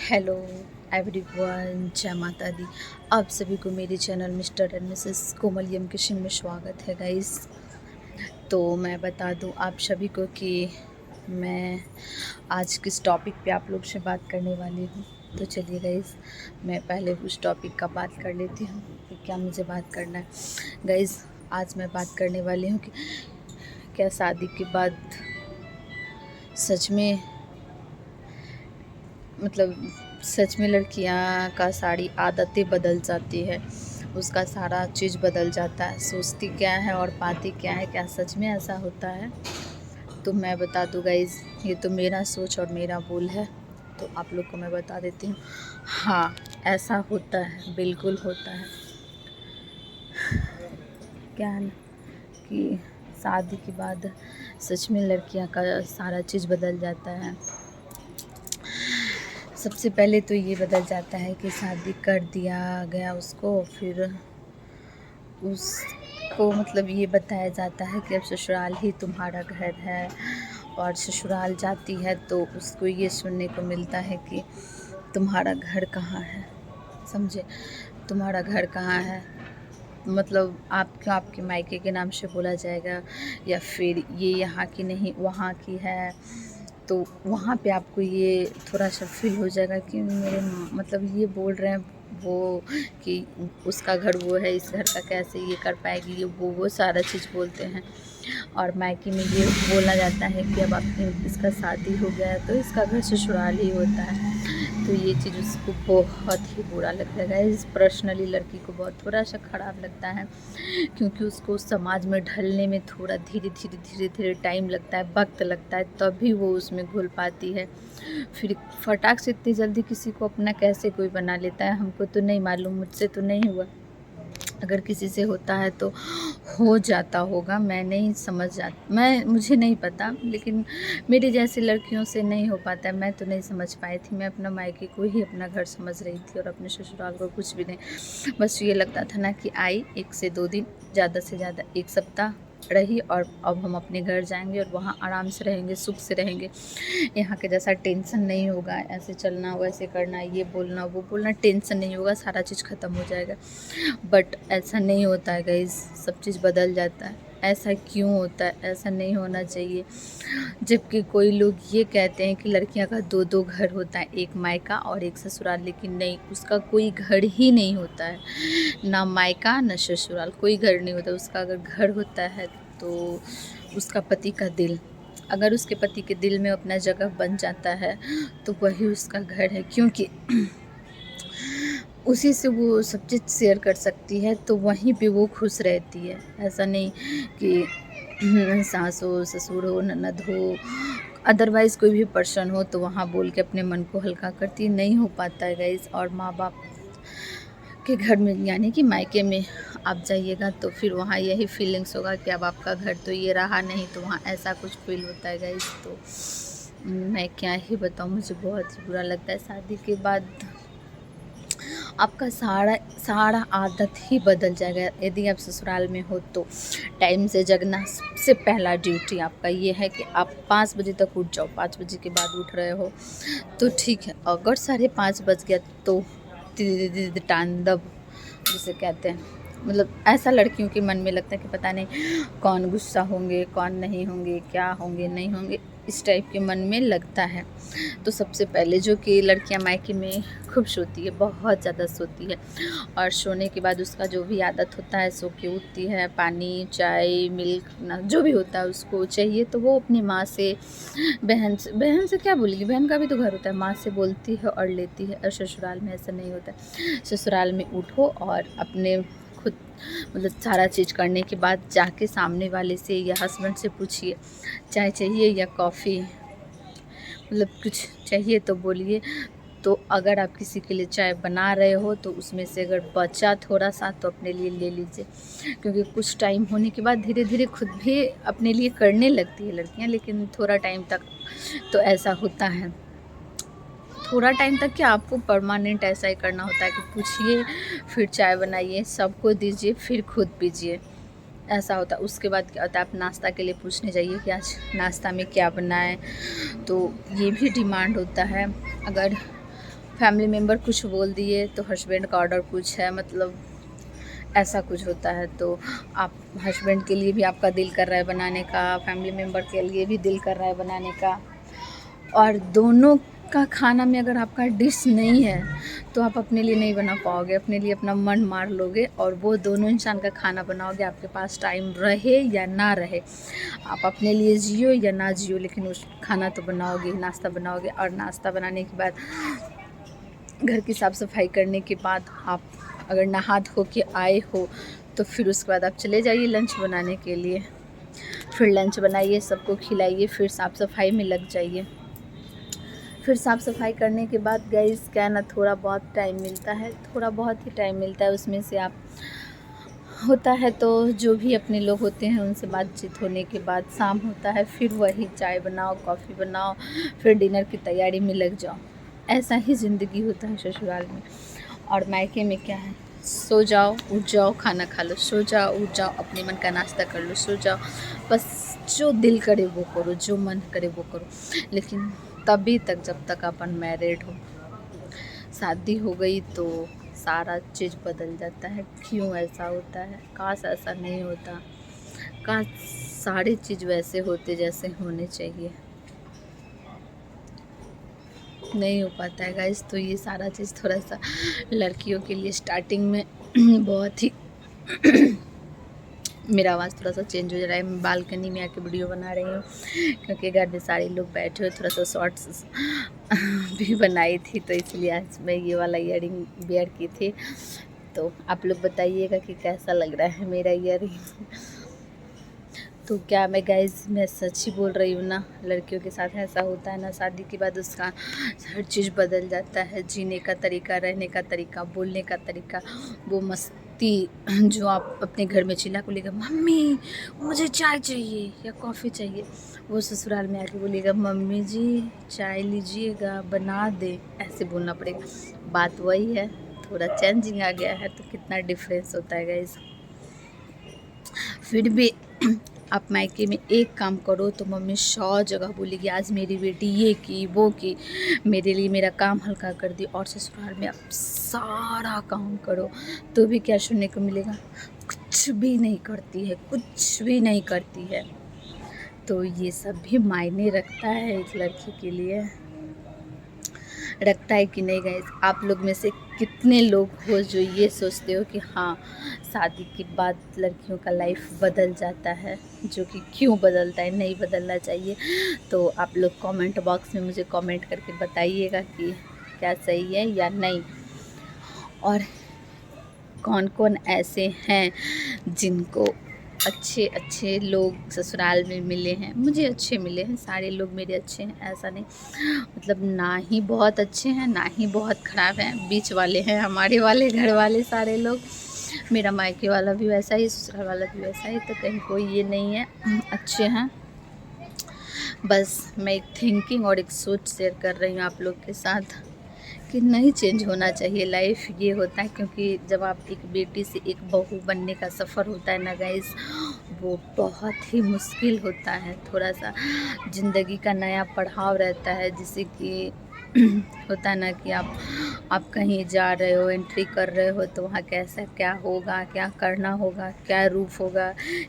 Hello everyone, जय माता दी। आप सभी को मेरे channel mister and missus Komaliyam kitchen में स्वागत है गाइस। तो मैं बता दूं आप सभी को कि मैं आज किस टॉपिक पे आप लोग से बात करने वाली हूँ। तो चलिए गाइस, मैं पहले उस टॉपिक का बात कर लेती हूँ कि क्या मुझे बात करना है। गाइस, आज मैं बात करने वाली हूँ कि क्या शादी के बाद सच में सच में लड़कियां का सारी आदतें बदल जाती है, उसका सारा चीज़ बदल जाता है, सोचती क्या है और पाती क्या है। क्या सच में ऐसा होता है? तो मैं बता दूँ गाइज़, ये तो मेरा सोच और मेरा बोल है, तो आप लोग को मैं बता देती हूँ। हाँ, ऐसा होता है, बिल्कुल होता है। क्या है ना कि शादी के बाद सच में लड़कियां का सारा चीज़ बदल जाता है। सबसे पहले तो ये बदल जाता है कि शादी कर दिया गया उसको, फिर उसको ये बताया जाता है कि अब ससुराल ही तुम्हारा घर है, और ससुराल जाती है तो उसको ये सुनने को मिलता है कि तुम्हारा घर कहाँ है। समझे? तुम्हारा घर कहाँ है आपको आपके मायके के नाम से बोला जाएगा, या फिर ये यहाँ की नहीं वहाँ की है। तो वहाँ पे आपको ये थोड़ा सा फील हो जाएगा कि मेरे ये बोल रहे हैं वो कि उसका घर वो है, इस घर का कैसे ये कर पाएगी, ये वो सारा चीज़ बोलते हैं। और मायके में ये बोला जाता है कि अब आपकी इसका शादी हो गया है तो इसका घर ससुराल ही होता है। तो ये चीज़ उसको बहुत ही बुरा लगता है। इस पर्सनली लड़की को बहुत थोड़ा सा ख़राब लगता है, क्योंकि उसको उस समाज में ढलने में थोड़ा धीरे धीरे टाइम लगता है, वक्त लगता है, तभी वो उसमें घुल पाती है। फिर फटाक से इतनी जल्दी किसी को अपना कैसे कोई बना लेता है, हमको तो नहीं मालूम, मुझसे तो नहीं हुआ। अगर किसी से होता है तो हो जाता होगा, मैं नहीं समझ मुझे नहीं पता, लेकिन मेरी जैसी लड़कियों से नहीं हो पाता है। मैं तो नहीं समझ पाई थी, मैं अपना मायके को ही अपना घर समझ रही थी और अपने ससुराल को कुछ भी नहीं। बस ये लगता था ना कि आई 1 से 2 दिन, ज़्यादा से ज़्यादा 1 सप्ताह रही, और अब हम अपने घर जाएंगे और वहाँ आराम से रहेंगे, सुख से रहेंगे। यहाँ के जैसा टेंशन नहीं होगा, ऐसे चलना वैसे करना, ये बोलना वो बोलना, टेंशन नहीं होगा, सारा चीज़ ख़त्म हो जाएगा। बट ऐसा नहीं होता है गाइस, सब चीज़ बदल जाता है। ऐसा क्यों होता है? ऐसा नहीं होना चाहिए। जबकि कोई लोग ये कहते हैं कि लड़कियां का 2-2 घर होता है, एक मायका और एक ससुराल, लेकिन नहीं, उसका कोई घर ही नहीं होता है। ना मायका ना ससुराल, कोई घर नहीं होता उसका। अगर घर होता है तो उसका पति का दिल, अगर उसके पति के दिल में अपना जगह बन जाता है तो वही उसका घर है, क्योंकि उसी से वो सब चीज़ शेयर कर सकती है, तो वहीं पे वो खुश रहती है। ऐसा नहीं कि सास हो, ससुर हो, ननद हो, अदरवाइज़ कोई भी पर्सन हो तो वहाँ बोल के अपने मन को हल्का करती नहीं हो पाता है गाइस। और माँ बाप के घर में यानी कि मायके में आप जाइएगा तो फिर वहाँ यही फीलिंग्स होगा कि अब आपका घर तो ये रहा नहीं, तो वहाँ ऐसा कुछ फील होता है गाइस। तो मैं क्या ही बताऊँ, मुझे बहुत ही बुरा लगता है। शादी के बाद आपका सारा सारा आदत ही बदल जाएगा। यदि आप ससुराल में हो तो टाइम से जगना सबसे पहला ड्यूटी आपका ये है कि आप 5 बजे तक उठ जाओ। 5 बजे के बाद उठ रहे हो तो ठीक है, अगर 5:30 बज गया तो तांडव जिसे कहते हैं, ऐसा लड़कियों के मन में लगता है कि पता नहीं कौन गुस्सा होंगे, कौन नहीं होंगे, क्या होंगे नहीं होंगे, इस टाइप के मन में लगता है। तो सबसे पहले जो कि लड़कियां मायके में खूब सोती है, बहुत ज़्यादा सोती है, और सोने के बाद उसका जो भी आदत होता है, सो के उठती है, पानी चाय मिल्क ना जो भी होता है उसको चाहिए, तो वो अपनी माँ से बहन से क्या बोलेगी, बहन का भी तो घर होता है, माँ से बोलती है और लेती है। और ससुराल में ऐसा नहीं होता। ससुराल में उठो और अपने खुद सारा चीज़ करने के बाद जाके सामने वाले से या हस्बैंड से पूछिए चाय चाहिए या कॉफ़ी, कुछ चाहिए तो बोलिए। तो अगर आप किसी के लिए चाय बना रहे हो तो उसमें से अगर बचा थोड़ा सा तो अपने लिए ले लीजिए, क्योंकि कुछ टाइम होने के बाद धीरे धीरे खुद भी अपने लिए करने लगती है लड़कियां, लेकिन थोड़ा टाइम तक तो ऐसा होता है। थोड़ा टाइम तक क्या, आपको परमानेंट ऐसा ही करना होता है कि पूछिए, फिर चाय बनाइए, सबको दीजिए, फिर खुद पीजिए, ऐसा होता है। उसके बाद क्या होता है, आप नाश्ता के लिए पूछने जाइए कि आज नाश्ता में क्या बनाएं, तो ये भी डिमांड होता है। अगर फैमिली मेम्बर कुछ बोल दिए तो हस्बैंड का ऑर्डर कुछ है, मतलब ऐसा कुछ होता है। तो आप हस्बैंड के लिए भी आपका दिल कर रहा है बनाने का, फैमिली मेम्बर के लिए भी दिल कर रहा है बनाने का, और दोनों का खाना में अगर आपका डिश नहीं है तो आप अपने लिए नहीं बना पाओगे, अपने लिए अपना मन मार लोगे और वो दोनों इंसान का खाना बनाओगे, आपके पास टाइम रहे या ना रहे, आप अपने लिए जियो या ना जियो, लेकिन उस खाना तो बनाओगे, नाश्ता बनाओगे। और नाश्ता बनाने के बाद घर की साफ़ सफाई करने के बाद आप अगर नहा धो के आए हो तो फिर उसके बाद आप चले जाइए लंच बनाने के लिए, फिर लंच बनाइए, सबको खिलाइए, फिर साफ़ सफाई में लग जाइए। फिर साफ़ सफाई करने के बाद गाइस क्या ना थोड़ा बहुत टाइम मिलता है, थोड़ा बहुत ही टाइम मिलता है, उसमें से आप होता है तो जो भी अपने लोग होते हैं उनसे बातचीत होने के बाद शाम होता है, फिर वही चाय बनाओ, कॉफ़ी बनाओ, फिर डिनर की तैयारी में लग जाओ। ऐसा ही ज़िंदगी होता है ससुराल में। और मायके में क्या है, सो जाओ उठ जाओ, खाना खा लो, सो जाओ उठ जाओ, अपने मन का नाश्ता कर लो, सो जाओ, बस जो दिल करे वो करो, जो मन करे वो करो। लेकिन तभी तक जब तक अपन मैरिड हो, शादी हो गई तो सारा चीज़ बदल जाता है। क्यों ऐसा होता है? काश ऐसा नहीं होता, काश सारी चीज़ वैसे होते जैसे होने चाहिए। नहीं हो पाता है गाइस। तो ये सारा चीज़ थोड़ा सा लड़कियों के लिए स्टार्टिंग में बहुत ही मेरा आवाज़ थोड़ा सा चेंज हो जा रहा है, मैं बालकनी में आके वीडियो बना रही हूँ क्योंकि घर में सारे लोग बैठे हुए, थोड़ा सा शॉर्ट्स भी बनाई थी तो इसलिए आज मैं ये वाला ईयरिंग वेयर की थी। तो आप लोग बताइएगा कि कैसा लग रहा है मेरा ईयरिंग। तो क्या मैं गाइस मैं सच ही बोल रही हूँ ना, लड़कियों के साथ ऐसा होता है ना, शादी के बाद उसका हर चीज़ बदल जाता है, जीने का तरीका, रहने का तरीका, बोलने का तरीका, वो मस्ती जो आप अपने घर में चिल्ला को लेकर मम्मी मुझे चाय चाहिए या कॉफ़ी चाहिए, वो ससुराल में आके बोलेगा मम्मी जी चाय लीजिएगा बना दे, ऐसे बोलना पड़ेगा। बात वही है, थोड़ा चेंजिंग आ गया है तो कितना डिफरेंस होता है गाइस। फिर भी आप मायके में एक काम करो तो मम्मी 100 जगह बोलेगी आज मेरी बेटी ये की वो की, मेरे लिए मेरा काम हल्का कर दी। और ससुराल में आप सारा काम करो तो भी क्या सुनने को मिलेगा, कुछ भी नहीं करती है, कुछ भी नहीं करती है। तो ये सब भी मायने रखता है एक लड़की के लिए, रखता है कि नहीं गाइस? आप लोग में से कितने लोग हो जो ये सोचते हो कि हाँ शादी के बाद लड़कियों का लाइफ बदल जाता है, जो कि क्यों बदलता है, नहीं बदलना चाहिए। तो आप लोग कमेंट बॉक्स में मुझे कमेंट करके बताइएगा कि क्या सही है या नहीं, और कौन कौन ऐसे हैं जिनको अच्छे अच्छे लोग ससुराल में मिले हैं। मुझे अच्छे मिले हैं, सारे लोग मेरे अच्छे हैं, ऐसा नहीं, मतलब ना ही बहुत अच्छे हैं ना ही बहुत ख़राब हैं, बीच वाले हैं हमारे वाले घर वाले सारे लोग। मेरा मायके वाला भी वैसा ही, ससुराल वाला भी वैसा ही, तो कहीं कोई ये नहीं है, अच्छे हैं। बस मैं एक थिंकिंग और एक सोच शेयर कर रही हूँ आप लोग के साथ कि नहीं चेंज होना चाहिए लाइफ। ये होता है क्योंकि जब आप एक बेटी से एक बहू बनने का सफ़र होता है ना गाइस, वो बहुत ही मुश्किल होता है, थोड़ा सा ज़िंदगी का नया पड़ाव रहता है, जिससे कि होता है ना कि आप कहीं जा रहे हो, एंट्री कर रहे हो तो वहाँ कैसा क्या होगा, क्या करना होगा, क्या रूप होगा,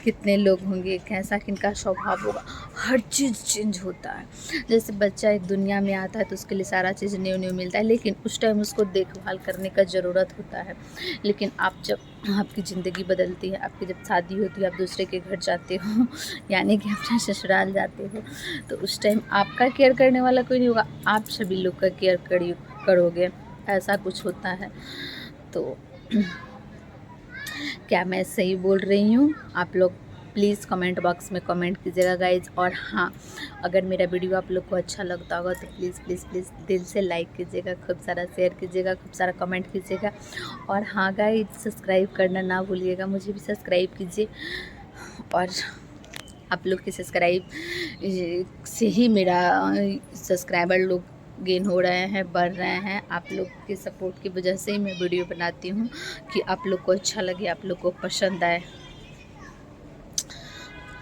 कितने लोग होंगे, कैसा किनका स्वभाव होगा, हर चीज़ चेंज होता है। जैसे बच्चा एक दुनिया में आता है तो उसके लिए सारा चीज़ न्यू न्यू मिलता है, लेकिन उस टाइम उसको देखभाल करने का ज़रूरत होता है। लेकिन आप जब आपकी ज़िंदगी बदलती है, आपकी जब शादी होती है, आप दूसरे के घर जाते हो यानी कि अपने ससुराल जाते हो, तो उस टाइम आपका केयर करने वाला कोई नहीं होगा, आप सभी लोग का केयर करोगे, ऐसा कुछ होता है। तो क्या मैं सही बोल रही हूँ? आप लोग प्लीज़ कमेंट बॉक्स में कमेंट कीजिएगा गाइज। और हाँ, अगर मेरा वीडियो आप लोग को अच्छा लगता होगा तो प्लीज़ प्लीज़ प्लीज़ दिल से लाइक कीजिएगा, खूब सारा शेयर कीजिएगा, खूब सारा कमेंट कीजिएगा। और हाँ गाइज, सब्सक्राइब करना ना भूलिएगा, मुझे भी सब्सक्राइब कीजिए। और आप लोग के सब्सक्राइब से ही मेरा सब्सक्राइबर लोग गेन हो रहे हैं, बढ़ रहे हैं। आप लोग के सपोर्ट की वजह से ही मैं वीडियो बनाती हूँ कि आप लोग को अच्छा लगे, आप लोग को पसंद आए।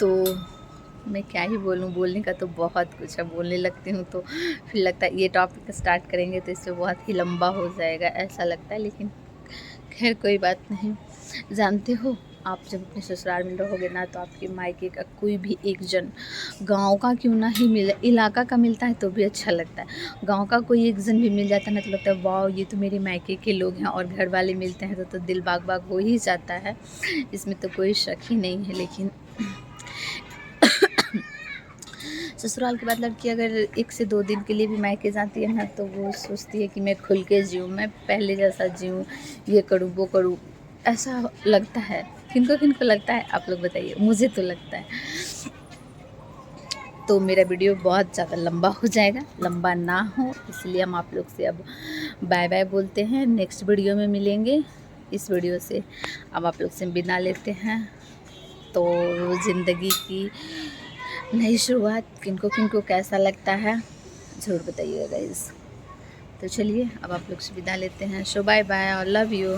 तो मैं क्या ही बोलूँ, बोलने का तो बहुत कुछ है, बोलने लगती हूँ तो फिर लगता है ये टॉपिक स्टार्ट करेंगे तो इससे बहुत ही लंबा हो जाएगा ऐसा लगता है, लेकिन खैर कोई बात नहीं। जानते हो, आप जब अपने ससुराल में रहोगे ना तो आपके मायके का कोई भी एक जन, गांव का क्यों ना ही मिले, इलाका का मिलता है तो भी अच्छा लगता है। गांव का कोई एक जन भी मिल जाता है ना तो लगता है वाह ये तो मेरे मायके के लोग हैं, और घर वाले मिलते हैं तो दिल बाग बाग हो ही जाता है, इसमें तो कोई शक ही नहीं है। लेकिन ससुराल के बाद लड़की अगर 1 से 2 दिन के लिए भी मायके जाती है ना तो वो सोचती है कि मैं खुल के जीऊँ, मैं पहले जैसा जीऊँ, ये करूँ वो करूँ, ऐसा लगता है। किनको किनको लगता है आप लोग बताइए, मुझे तो लगता है। तो मेरा वीडियो बहुत ज़्यादा लंबा हो जाएगा, लंबा ना हो इसलिए हम आप लोग से अब बाय बाय बोलते हैं। नेक्स्ट वीडियो में मिलेंगे। इस वीडियो से अब आप लोग से विदा लेते हैं। तो ज़िंदगी की नई शुरुआत किनको किनको कैसा लगता है ज़रूर बताइएगा गाइज़। तो चलिए अब आप लोग से विदा लेते हैं। सो बाय बाय और लव यू।